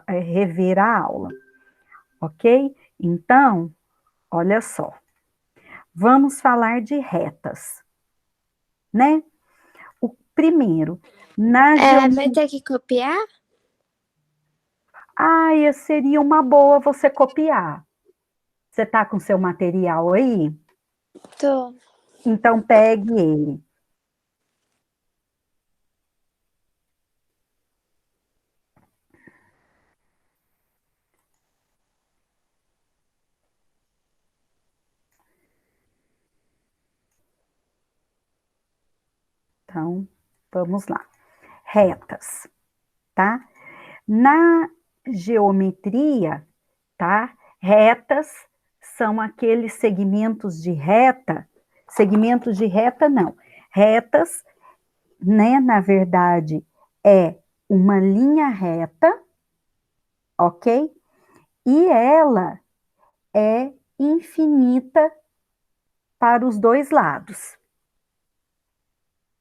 rever a aula, ok? Então, olha só, vamos falar de retas, né? O primeiro, na Vai geometria. ter que copiar? Ah, seria uma boa você copiar. Você está com seu material aí? Tô. Então, pegue ele. Então, vamos lá. Retas, tá? Na geometria, tá? Retas são aqueles segmentos de reta não. Retas, né, na verdade, é uma linha reta, ok? E ela é infinita para os dois lados,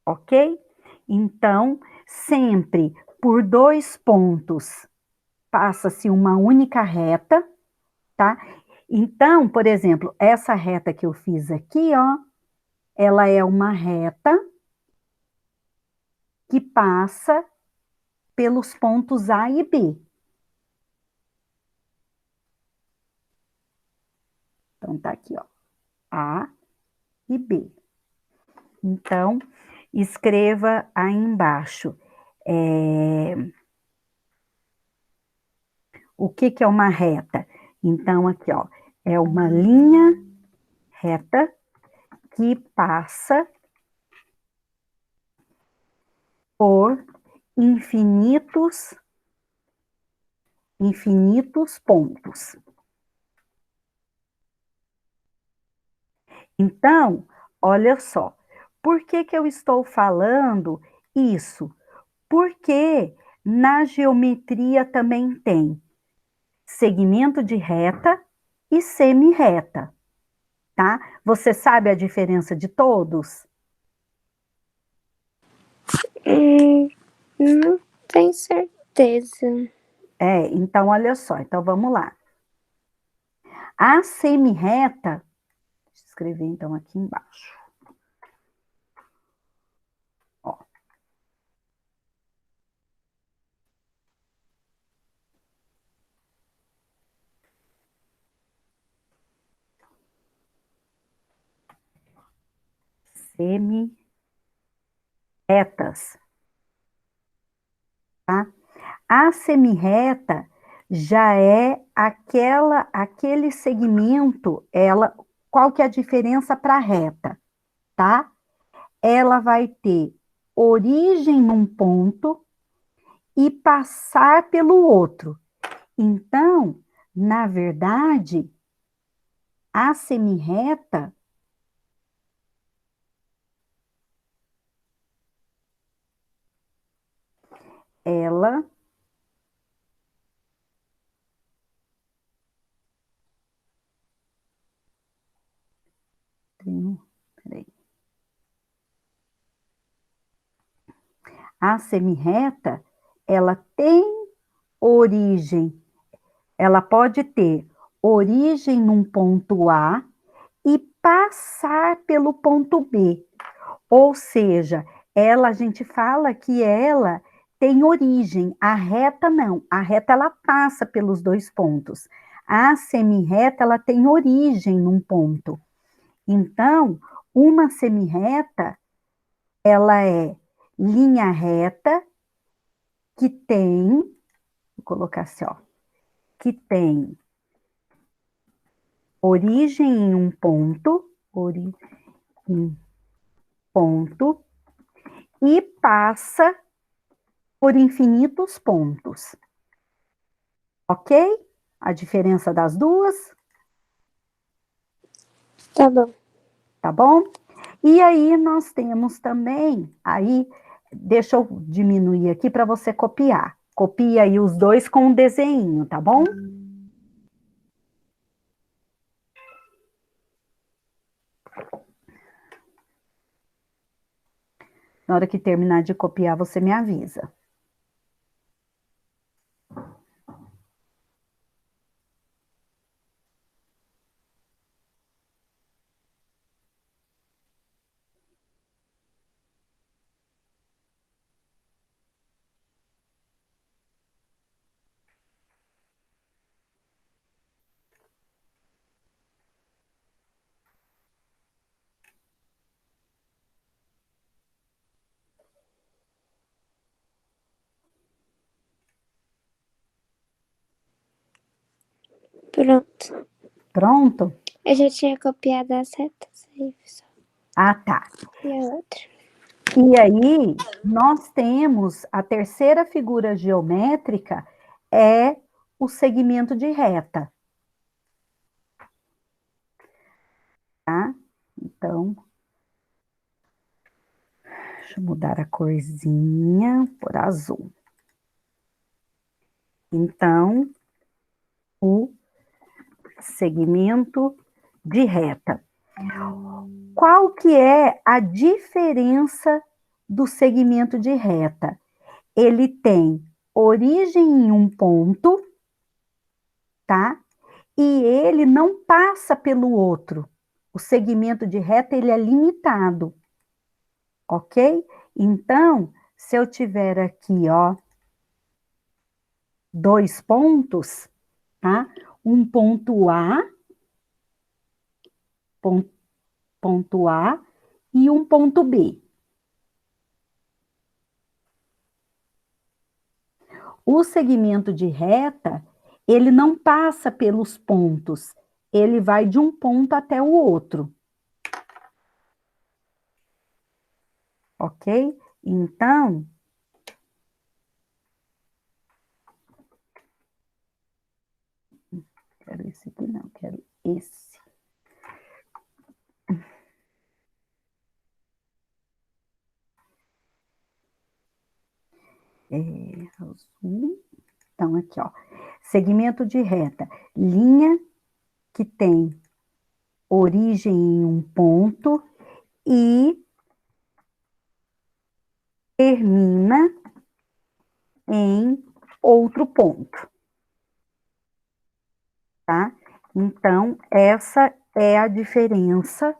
ok? Então, sempre por dois pontos passa-se uma única reta, tá? Então, por exemplo, essa reta que eu fiz aqui, ó, ela é uma reta que passa pelos pontos A e B. Então, tá aqui, ó, A e B. Então, escreva aí embaixo. O que que é uma reta? Então, aqui, ó, é uma linha reta que passa por infinitos pontos. Então, olha só, por que que eu estou falando isso? Porque na geometria também tem segmento de reta e semi-reta, tá? Você sabe a diferença de todos? Não tenho certeza. Então olha só, então vamos lá. A semi-reta, deixa eu escrever então aqui embaixo. Ó, semi-retas, tá? A semi-reta já é aquele segmento, qual que é a diferença para a reta, tá? Ela vai ter origem num ponto e passar pelo outro. Então, na verdade, a semi-reta, ela peraí. A semi-reta, ela tem origem, ela pode ter origem num ponto A e passar pelo ponto B. Ou seja, a gente fala que ela tem origem, a reta não, a reta ela passa pelos dois pontos. A semi-reta ela tem origem num ponto. Então, uma semi-reta, ela é linha reta que tem, vou colocar assim, ó, que tem origem em um ponto, um ponto, e passa por infinitos pontos. Ok? A diferença das duas, Tá bom. tá bom? E aí nós temos também, aí, deixa eu diminuir aqui para você copiar. Copia aí os dois com um desenho, tá bom? Na hora que terminar de copiar, você me avisa. Pronto. Pronto? Eu já tinha copiado as retas aí, pessoal. Ah, tá. E a outra? E aí, nós temos a terceira figura geométrica, é o segmento de reta, tá? Então, deixa eu mudar a corzinha por azul. Então, o segmento de reta. Qual que é a diferença do segmento de reta? Ele tem origem em um ponto, tá? E ele não passa pelo outro. O segmento de reta, ele é limitado, ok? Então, se eu tiver aqui, ó, dois pontos, tá? Um ponto A, ponto A e um ponto B. O segmento de reta, ele não passa pelos pontos, ele vai de um ponto até o outro. Ok? Então, quero esse aqui não, quero esse. Azul. Então, aqui, ó. Segmento de reta. Linha que tem origem em um ponto e termina em outro ponto, tá? Então, essa é a diferença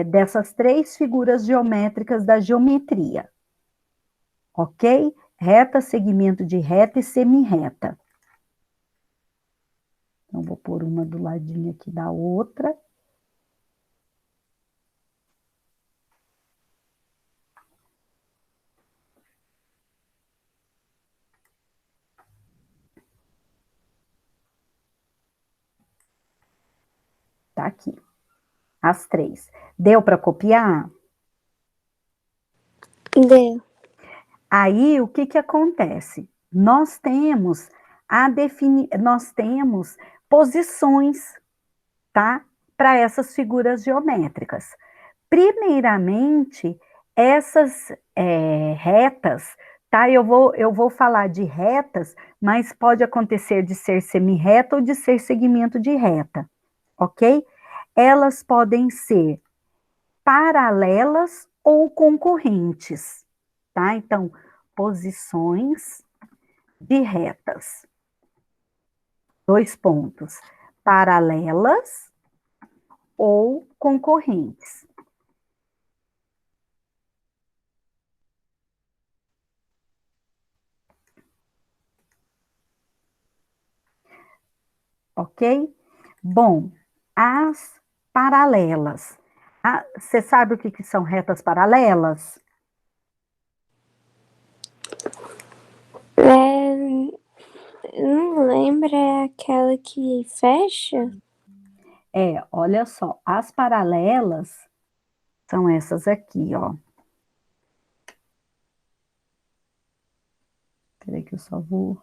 dessas três figuras geométricas da geometria, ok? Reta, segmento de reta e semirreta. Então, vou pôr uma do ladinho aqui da outra. Tá aqui, as três. Deu para copiar? Deu. Aí, o que que acontece? Nós temos posições, tá? Para essas figuras geométricas. Primeiramente, essas retas, tá? Eu vou falar de retas, mas pode acontecer de ser semirreta ou de ser segmento de reta, ok? Elas podem ser paralelas ou concorrentes, tá? Então, posições de retas. Dois pontos. Paralelas ou concorrentes. Ok? Bom, as paralelas. Você sabe o que, que são retas paralelas? Não lembra, é aquela que fecha? Olha só, as paralelas são essas aqui, ó. Peraí que eu só vou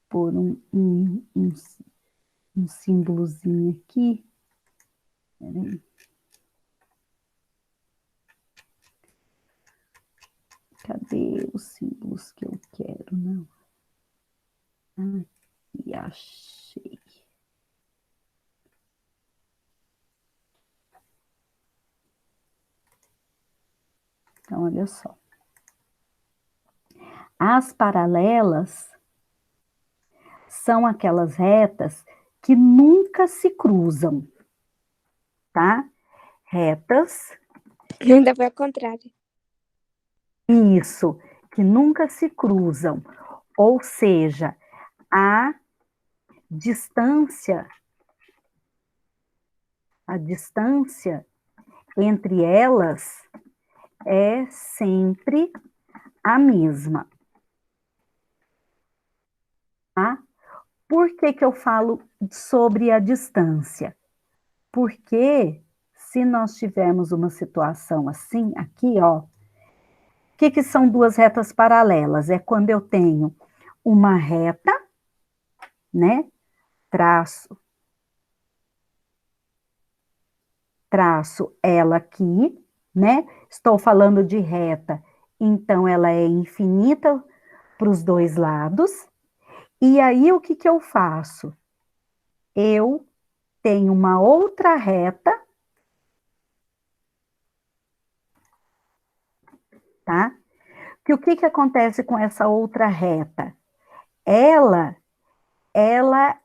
pôr um símbolozinho aqui. Peraí. Cadê os símbolos que eu quero? Não. Aqui, achei. Então, olha só. As paralelas são aquelas retas que nunca se cruzam, tá? Retas, Ainda foi ao contrário. isso, que nunca se cruzam. Ou seja, a distância, a distância entre elas é sempre a mesma. Por que que eu falo sobre a distância? Porque se nós tivermos uma situação assim, aqui, ó, o que que são duas retas paralelas? É quando eu tenho uma reta, né? Traço ela aqui, né? Estou falando de reta, então ela é infinita para os dois lados. E aí, o que que eu faço? Eu tenho uma outra reta, tá? Que o que que acontece com essa outra reta? Ela, ela,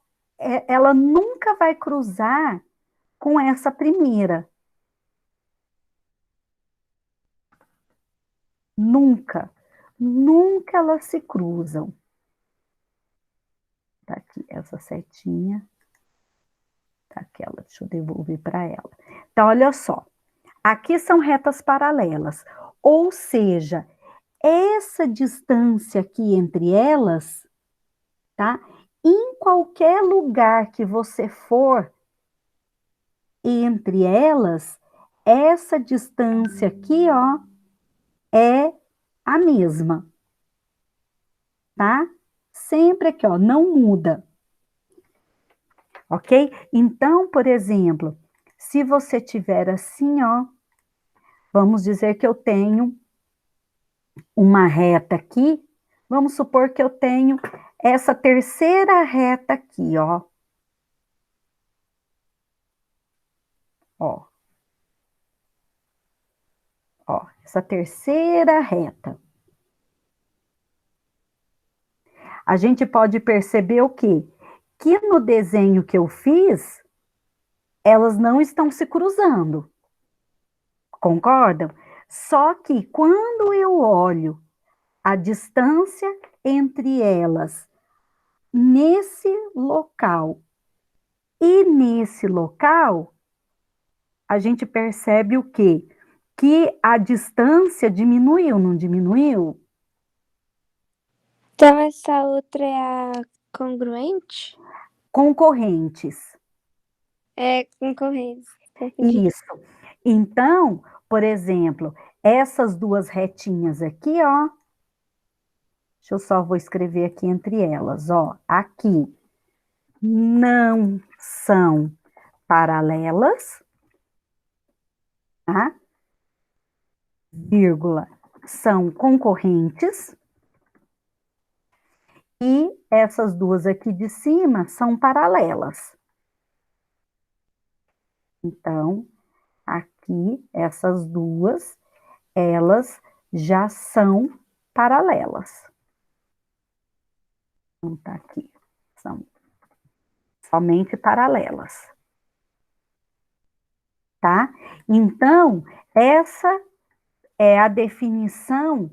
ela nunca vai cruzar com essa primeira. Nunca. Nunca elas se cruzam. Tá aqui essa setinha. Tá aquela, deixa eu devolver para ela. Então, olha só. Aqui são retas paralelas. Ou seja, essa distância aqui entre elas, tá? Em qualquer lugar que você for entre elas, essa distância aqui, ó, é a mesma, tá? Sempre aqui, ó, não muda. Ok? Então, por exemplo, se você tiver assim, ó, vamos dizer que eu tenho uma reta aqui, vamos supor que eu tenho essa terceira reta aqui, ó. Ó. Ó, essa terceira reta. A gente pode perceber o quê? Que no desenho que eu fiz, elas não estão se cruzando. Concordam? Só que quando eu olho a distância entre elas nesse local e nesse local, a gente percebe o quê? Que a distância diminuiu, não diminuiu? Então, essa outra é a congruente? Concorrentes. É concorrente. Confundi. Isso. Então, por exemplo, essas duas retinhas aqui, ó. Deixa eu só vou escrever aqui entre elas, ó. Aqui não são paralelas, tá? Vírgula, são concorrentes. E essas duas aqui de cima são paralelas. Então, aqui, essas duas, elas já são paralelas. Então, tá aqui. São somente paralelas. Tá? Então, essa é a definição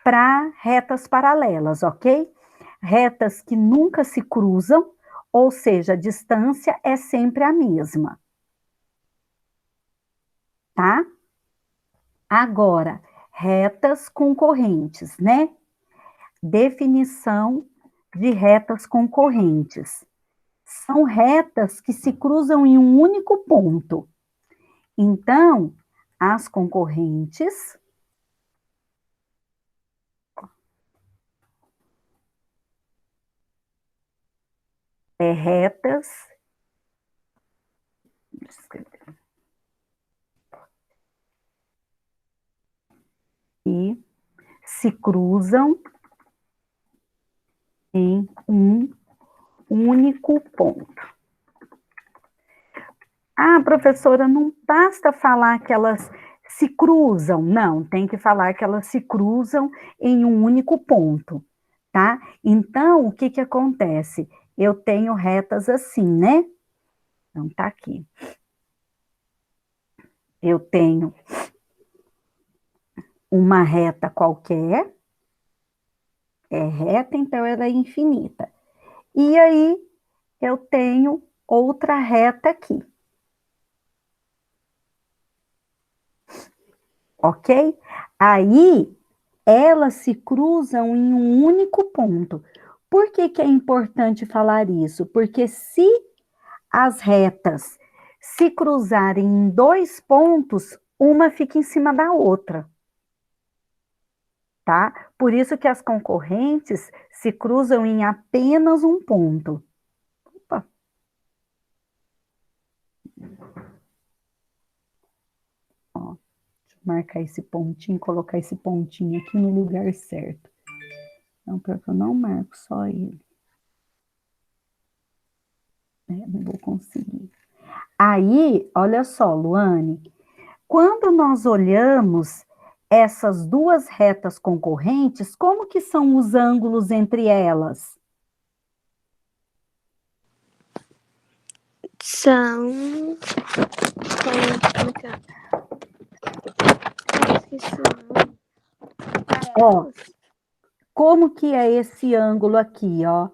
para retas paralelas, ok? Retas que nunca se cruzam, ou seja, a distância é sempre a mesma. Tá? Agora, retas concorrentes, né? Definição de retas concorrentes. São retas que se cruzam em um único ponto. Então, as concorrentes retas e se cruzam em um único ponto. Ah, professora, não basta falar que elas se cruzam. Não, tem que falar que elas se cruzam em um único ponto, tá? Então, o que que acontece? Eu tenho retas assim, né? Então, tá aqui. Eu tenho uma reta qualquer, é reta, então ela é infinita. E aí, eu tenho outra reta aqui. Ok? Aí, elas se cruzam em um único ponto. Por que que é importante falar isso? Porque se as retas se cruzarem em dois pontos, uma fica em cima da outra, tá? Por isso que as concorrentes se cruzam em apenas um ponto. Opa. Ó, deixa eu marcar esse pontinho, colocar esse pontinho aqui no lugar certo. Não, porque eu não marco só ele. Não vou conseguir. Aí, olha só, Luane, quando nós olhamos essas duas retas concorrentes, como que são os ângulos entre elas? São. Como que é? Esqueci o nome. Ó, como que é esse ângulo aqui, ó?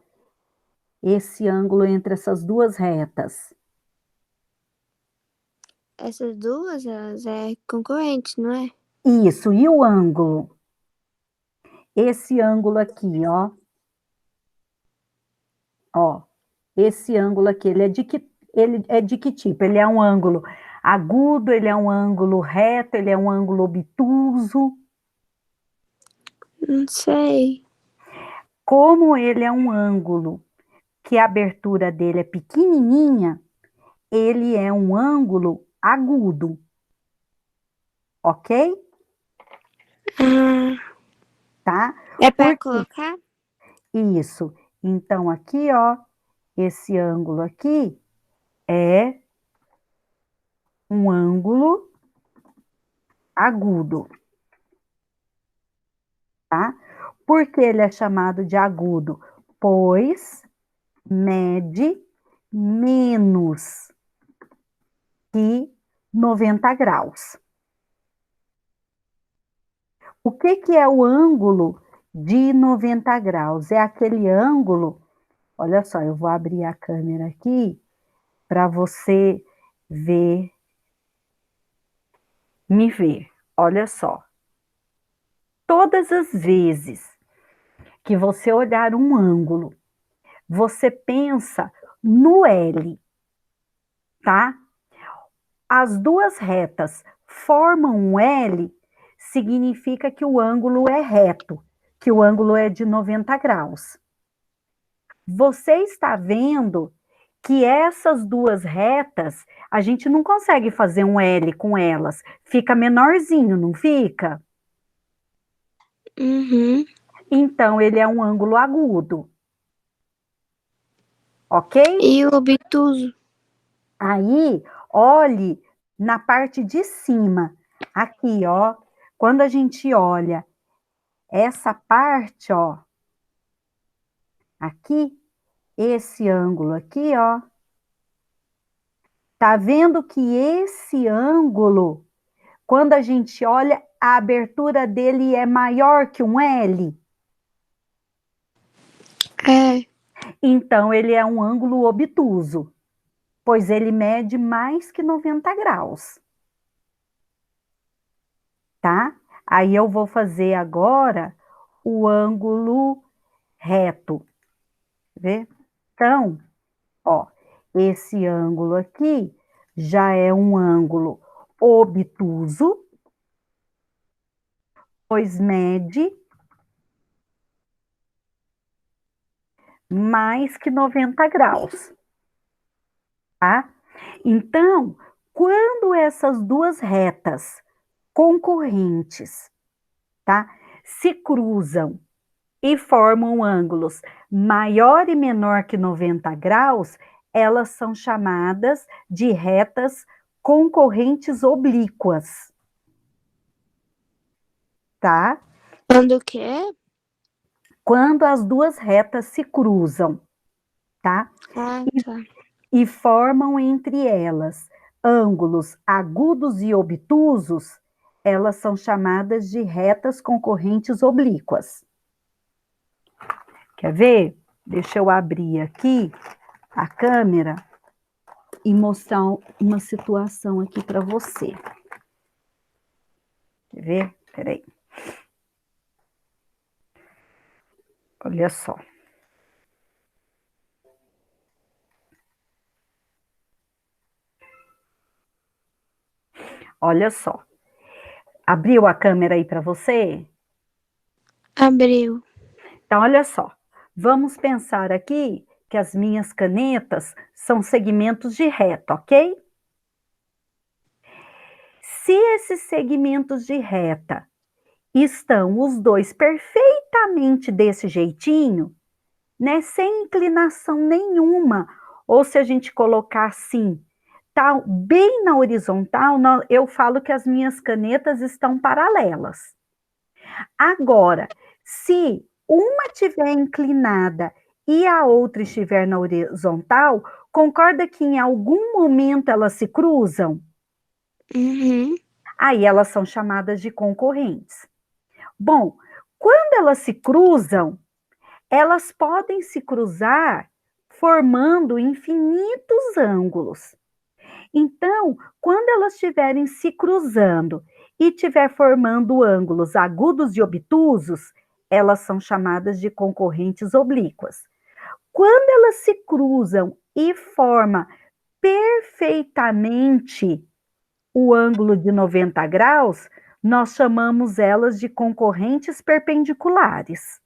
Esse ângulo entre essas duas retas. Essas duas, elas é concorrente, não é? Isso, e o ângulo? Esse ângulo aqui, ó. Ó, esse ângulo aqui, ele é de que tipo? Ele é um ângulo agudo, ele é um ângulo reto, ele é um ângulo obtuso. Não sei. Como ele é um ângulo que a abertura dele é pequenininha, ele é um ângulo agudo, ok? Ah, Tá? é para Por quê? colocar? Isso. Então, aqui, ó, esse ângulo aqui é um ângulo agudo, tá? Por que ele é chamado de agudo? Pois mede menos que 90 graus. O que que é o ângulo de 90 graus? É aquele ângulo, olha só, eu vou abrir a câmera aqui para você ver, me ver. Olha só. Todas as vezes que você olhar um ângulo, você pensa no L, tá? As duas retas formam um L, significa que o ângulo é reto, que o ângulo é de 90 graus. Você está vendo que essas duas retas, a gente não consegue fazer um L com elas, fica menorzinho, não fica? Uhum. Então, ele é um ângulo agudo, ok? E o obtuso? Aí, olhe na parte de cima, aqui, ó. Quando a gente olha essa parte, ó, aqui, esse ângulo aqui, ó. Tá vendo que esse ângulo, quando a gente olha, a abertura dele é maior que um L? É. Então, ele é um ângulo obtuso, pois ele mede mais que 90 graus, tá? Aí eu vou fazer agora o ângulo reto, vê? Então, ó, esse ângulo aqui já é um ângulo obtuso, pois mede mais que 90 graus, tá? Então, quando essas duas retas concorrentes, tá, se cruzam e formam ângulos maior e menor que 90 graus, elas são chamadas de retas concorrentes oblíquas, tá? Quando o quê? Quando as duas retas se cruzam, tá? Ah, tá. E formam entre elas ângulos agudos e obtusos, elas são chamadas de retas concorrentes oblíquas. Quer ver? Deixa eu abrir aqui a câmera e mostrar uma situação aqui para você. Quer ver? Peraí. Olha só. Olha só. Abriu a câmera aí para você? Abriu. Então, olha só. Vamos pensar aqui que as minhas canetas são segmentos de reta, ok? Se esses segmentos de reta estão os dois perfeitamente desse jeitinho, né, sem inclinação nenhuma, ou se a gente colocar assim, tá bem na horizontal, eu falo que as minhas canetas estão paralelas. Agora, se uma estiver inclinada e a outra estiver na horizontal, concorda que em algum momento elas se cruzam? Uhum. Aí elas são chamadas de concorrentes. Bom, quando elas se cruzam, elas podem se cruzar formando infinitos ângulos. Então, quando elas estiverem se cruzando e estiver formando ângulos agudos e obtusos, elas são chamadas de concorrentes oblíquas. Quando elas se cruzam e formam perfeitamente o ângulo de 90 graus, nós chamamos elas de concorrentes perpendiculares.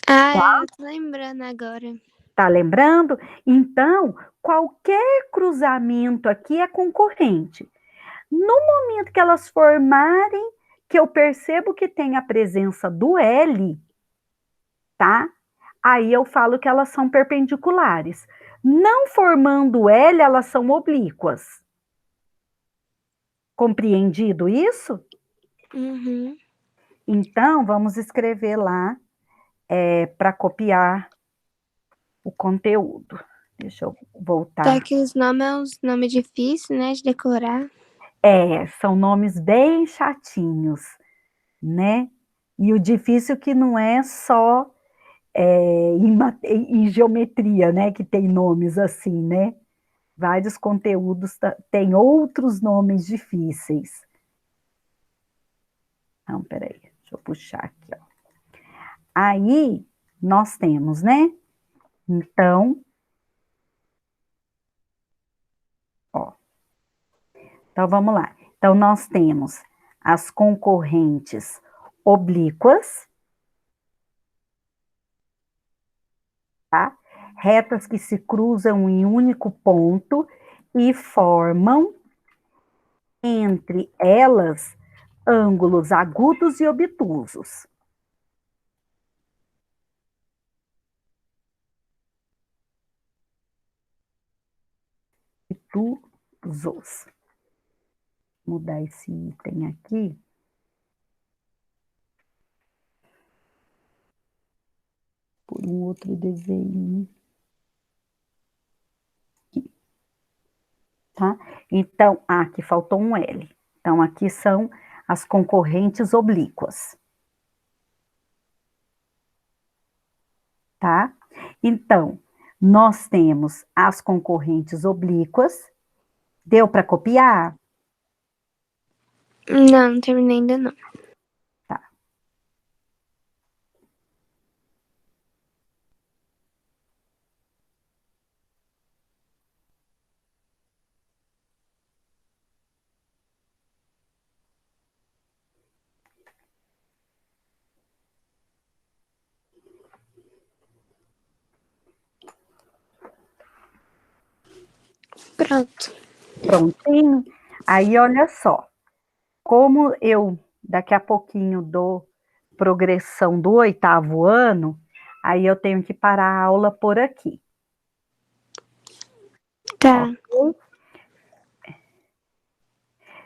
Ah, eu tô lembrando agora. Tá lembrando? Então, qualquer cruzamento aqui é concorrente. No momento que elas formarem, que eu percebo que tem a presença do L, tá? Aí eu falo que elas são perpendiculares. Não formando L, elas são oblíquas. Compreendido isso? Uhum. Então, vamos escrever lá para copiar o conteúdo. Deixa eu voltar. Só que os nomes é uns nomes difíceis, né, de decorar. São nomes bem chatinhos, né? E o difícil que não é só em geometria, né? Que tem nomes assim, né? Vários conteúdos têm outros nomes difíceis. Então, peraí, deixa eu puxar aqui, ó. Aí, nós temos, né? Então, ó. Então, vamos lá. Então, nós temos as concorrentes oblíquas, tá? Retas que se cruzam em um único ponto e formam entre elas ângulos agudos e obtusos. Obtusos. Vou mudar esse item aqui. Por um outro desenho. Aqui. Tá? Então, aqui faltou um L. Então, aqui são as concorrentes oblíquas. Tá? Então, nós temos as concorrentes oblíquas. Deu para copiar? Não, não terminei ainda não. Tá. Pronto. Prontinho? Aí, olha só. Como eu, daqui a pouquinho, dou progressão do 8º ano, aí eu tenho que parar a aula por aqui. Tá. Ok?